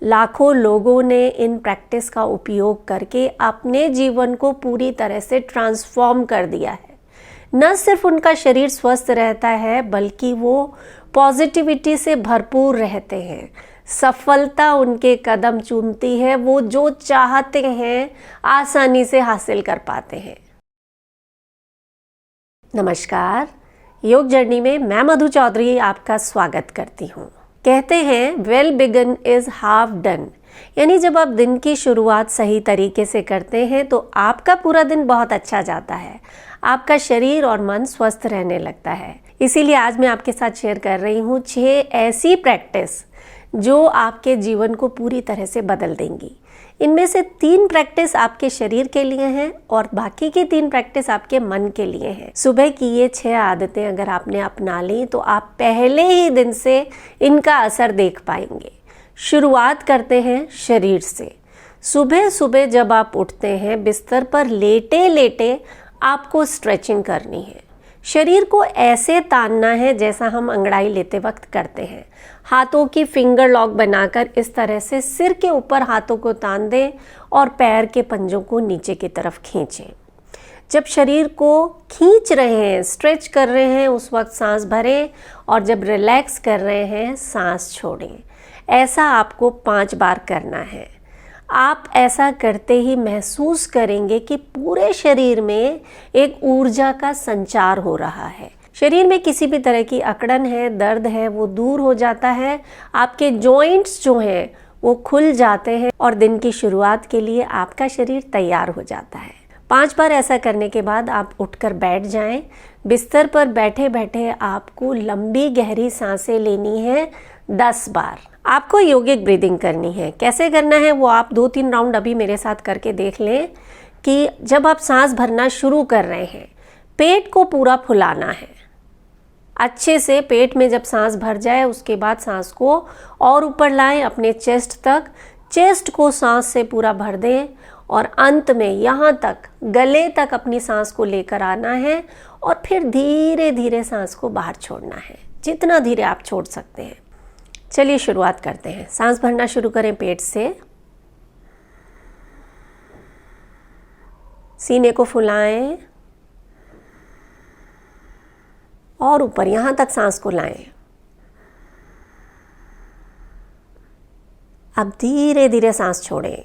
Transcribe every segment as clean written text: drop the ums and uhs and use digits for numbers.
लाखों लोगों ने इन प्रैक्टिस का उपयोग करके अपने जीवन को पूरी तरह से ट्रांसफॉर्म कर दिया है। न सिर्फ उनका शरीर स्वस्थ रहता है बल्कि वो पॉजिटिविटी से भरपूर रहते हैं। सफलता उनके कदम चूमती है, वो जो चाहते हैं आसानी से हासिल कर पाते हैं। नमस्कार, योग जर्नी में मैं मधु चौधरी आपका स्वागत करती हूँ। कहते हैं well begun is half done, यानी जब आप दिन की शुरुआत सही तरीके से करते हैं तो आपका पूरा दिन बहुत अच्छा जाता है, आपका शरीर और मन स्वस्थ रहने लगता है। इसीलिए आज मैं आपके साथ शेयर कर रही हूँ 6 ऐसी प्रैक्टिस जो आपके जीवन को पूरी तरह से बदल देंगी। इनमें से 3 प्रैक्टिस आपके शरीर के लिए हैं और बाकी की 3 प्रैक्टिस आपके मन के लिए हैं। सुबह की ये 6 आदतें अगर आपने अपना ली तो आप पहले ही दिन से इनका असर देख पाएंगे। शुरुआत करते हैं शरीर से। सुबह सुबह जब आप उठते हैं बिस्तर पर लेटे लेटे आपको स्ट्रेचिंग करनी है। शरीर को ऐसे तानना है जैसा हम अंगड़ाई लेते वक्त करते हैं। हाथों की फिंगर लॉक बनाकर इस तरह से सिर के ऊपर हाथों को तान दें और पैर के पंजों को नीचे की तरफ खींचें। जब शरीर को खींच रहे हैं, स्ट्रेच कर रहे हैं, उस वक्त सांस भरें और जब रिलैक्स कर रहे हैं सांस छोड़ें। ऐसा आपको 5 बार करना है। आप ऐसा करते ही महसूस करेंगे कि पूरे शरीर में एक ऊर्जा का संचार हो रहा है। शरीर में किसी भी तरह की अकड़न है, दर्द है, वो दूर हो जाता है। आपके जॉइंट्स जो हैं वो खुल जाते हैं और दिन की शुरुआत के लिए आपका शरीर तैयार हो जाता है। 5 बार ऐसा करने के बाद आप उठकर बैठ जाएं। बिस्तर पर बैठे बैठे आपको लंबी गहरी सांसें लेनी है 10 बार। आपको योगिक ब्रीदिंग करनी है। कैसे करना है वो आप 2-3 राउंड अभी मेरे साथ करके देख लें कि जब आप सांस भरना शुरू कर रहे हैं पेट को पूरा फुलाना है अच्छे से। पेट में जब सांस भर जाए उसके बाद सांस को और ऊपर लाएं अपने चेस्ट तक। चेस्ट को सांस से पूरा भर दें और अंत में यहाँ तक गले तक अपनी सांस को लेकर आना है और फिर धीरे धीरे सांस को बाहर छोड़ना है, जितना धीरे आप छोड़ सकते हैं। चलिए शुरुआत करते हैं। सांस भरना शुरू करें पेट से। सीने को फुलाएं और ऊपर यहां तक सांस को लाएं। अब धीरे धीरे सांस छोड़ें।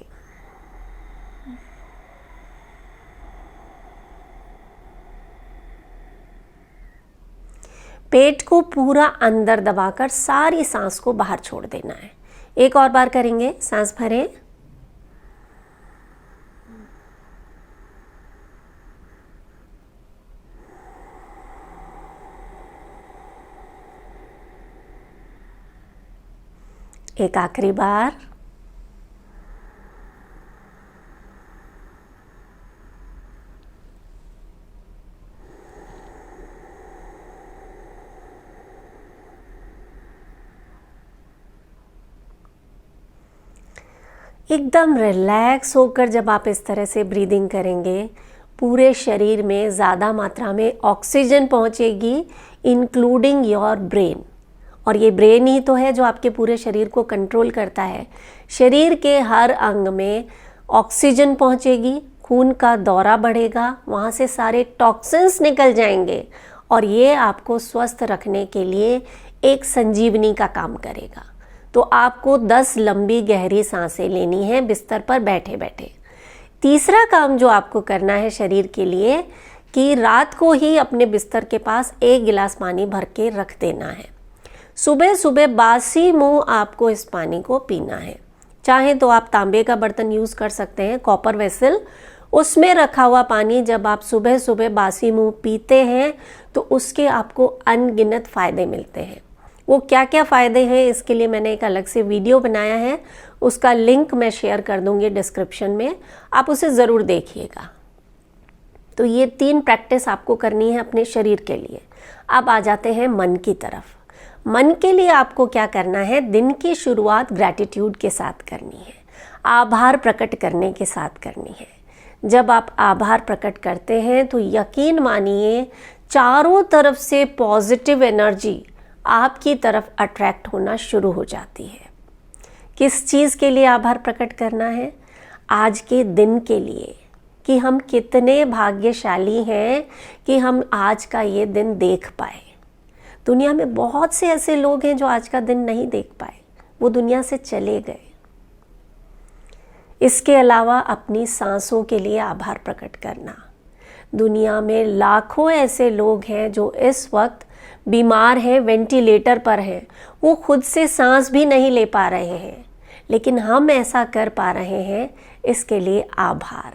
पेट को पूरा अंदर दबाकर सारी सांस को बाहर छोड़ देना है। एक और बार करेंगे। सांस भरें, एक आखिरी बार, एकदम रिलैक्स होकर जब आप इस तरह से ब्रीदिंग करेंगे पूरे शरीर में ज़्यादा मात्रा में ऑक्सीजन पहुंचेगी, इंक्लूडिंग योर ब्रेन। और ये ब्रेन ही तो है जो आपके पूरे शरीर को कंट्रोल करता है। शरीर के हर अंग में ऑक्सीजन पहुंचेगी, खून का दौरा बढ़ेगा, वहाँ से सारे टॉक्सिन्स निकल जाएंगे और ये आपको स्वस्थ रखने के लिए एक संजीवनी का काम करेगा। तो आपको 10 लंबी गहरी सांसें लेनी है बिस्तर पर बैठे बैठे। तीसरा काम जो आपको करना है शरीर के लिए कि रात को ही अपने बिस्तर के पास 1 गिलास पानी भर के रख देना है। सुबह सुबह बासी मुंह आपको इस पानी को पीना है। चाहे तो आप तांबे का बर्तन यूज़ कर सकते हैं, कॉपर वेसल, उसमें रखा हुआ पानी जब आप सुबह सुबह बासी मुंह पीते हैं तो उसके आपको अनगिनत फ़ायदे मिलते हैं। वो क्या क्या फ़ायदे हैं इसके लिए मैंने एक अलग से वीडियो बनाया है, उसका लिंक मैं शेयर कर दूंगी डिस्क्रिप्शन में, आप उसे ज़रूर देखिएगा। तो ये 3 प्रैक्टिस आपको करनी है अपने शरीर के लिए। अब आ जाते हैं मन की तरफ। मन के लिए आपको क्या करना है, दिन की शुरुआत ग्रैटिट्यूड के साथ करनी है, आभार प्रकट करने के साथ करनी है। जब आप आभार प्रकट करते हैं तो यकीन मानिए चारों तरफ से पॉजिटिव एनर्जी आपकी तरफ अट्रैक्ट होना शुरू हो जाती है। किस चीज़ के लिए आभार प्रकट करना है? आज के दिन के लिए, कि हम कितने भाग्यशाली हैं कि हम आज का ये दिन देख पाए। दुनिया में बहुत से ऐसे लोग हैं जो आज का दिन नहीं देख पाए, वो दुनिया से चले गए। इसके अलावा अपनी सांसों के लिए आभार प्रकट करना। दुनिया में लाखों ऐसे लोग हैं जो इस वक्त बीमार हैं, वेंटिलेटर पर हैं, वो खुद से सांस भी नहीं ले पा रहे हैं, लेकिन हम ऐसा कर पा रहे हैं, इसके लिए आभार।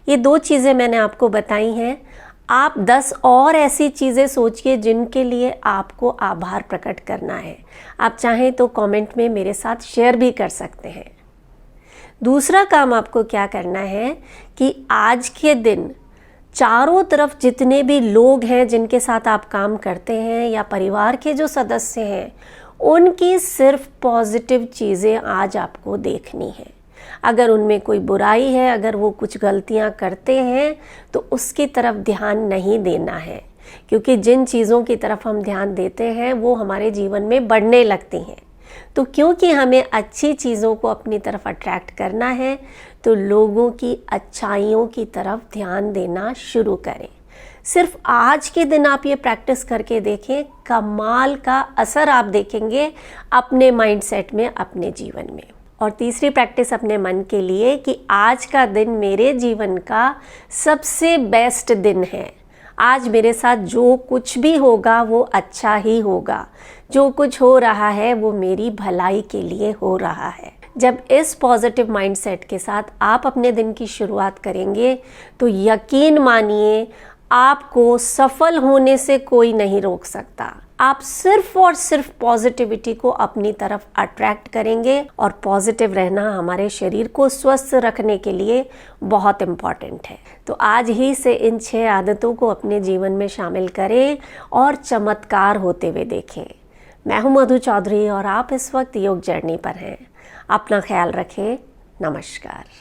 ये 2 चीज़ें मैंने आपको बताई हैं। आप 10 और ऐसी चीज़ें सोचिए जिनके लिए आपको आभार प्रकट करना है। आप चाहें तो कमेंट में मेरे साथ शेयर भी कर सकते हैं। दूसरा काम आपको क्या करना है कि आज के दिन चारों तरफ जितने भी लोग हैं जिनके साथ आप काम करते हैं या परिवार के जो सदस्य हैं, उनकी सिर्फ पॉजिटिव चीज़ें आज आपको देखनी है। अगर उनमें कोई बुराई है, अगर वो कुछ गलतियां करते हैं, तो उसकी तरफ ध्यान नहीं देना है, क्योंकि जिन चीज़ों की तरफ हम ध्यान देते हैं वो हमारे जीवन में बढ़ने लगती हैं। तो क्योंकि हमें अच्छी चीज़ों को अपनी तरफ अट्रैक्ट करना है, तो लोगों की अच्छाइयों की तरफ ध्यान देना शुरू करें। सिर्फ आज के दिन आप ये प्रैक्टिस करके देखें, कमाल का असर आप देखेंगे अपने माइंडसेट में, अपने जीवन में। और तीसरी प्रैक्टिस अपने मन के लिए कि आज का दिन मेरे जीवन का सबसे बेस्ट दिन है। आज मेरे साथ जो कुछ भी होगा वो अच्छा ही होगा। जो कुछ हो रहा है वो मेरी भलाई के लिए हो रहा है। जब इस पॉजिटिव माइंडसेट के साथ आप अपने दिन की शुरुआत करेंगे, तो यकीन मानिए आपको सफल होने से कोई नहीं रोक सकता। आप सिर्फ और सिर्फ पॉजिटिविटी को अपनी तरफ अट्रैक्ट करेंगे, और पॉजिटिव रहना हमारे शरीर को स्वस्थ रखने के लिए बहुत इम्पॉर्टेंट है। तो आज ही से इन 6 आदतों को अपने जीवन में शामिल करें और चमत्कार होते हुए देखें। मैं हूं मधु चौधरी और आप इस वक्त योग जर्नी पर हैं। अपना ख्याल रखें। नमस्कार।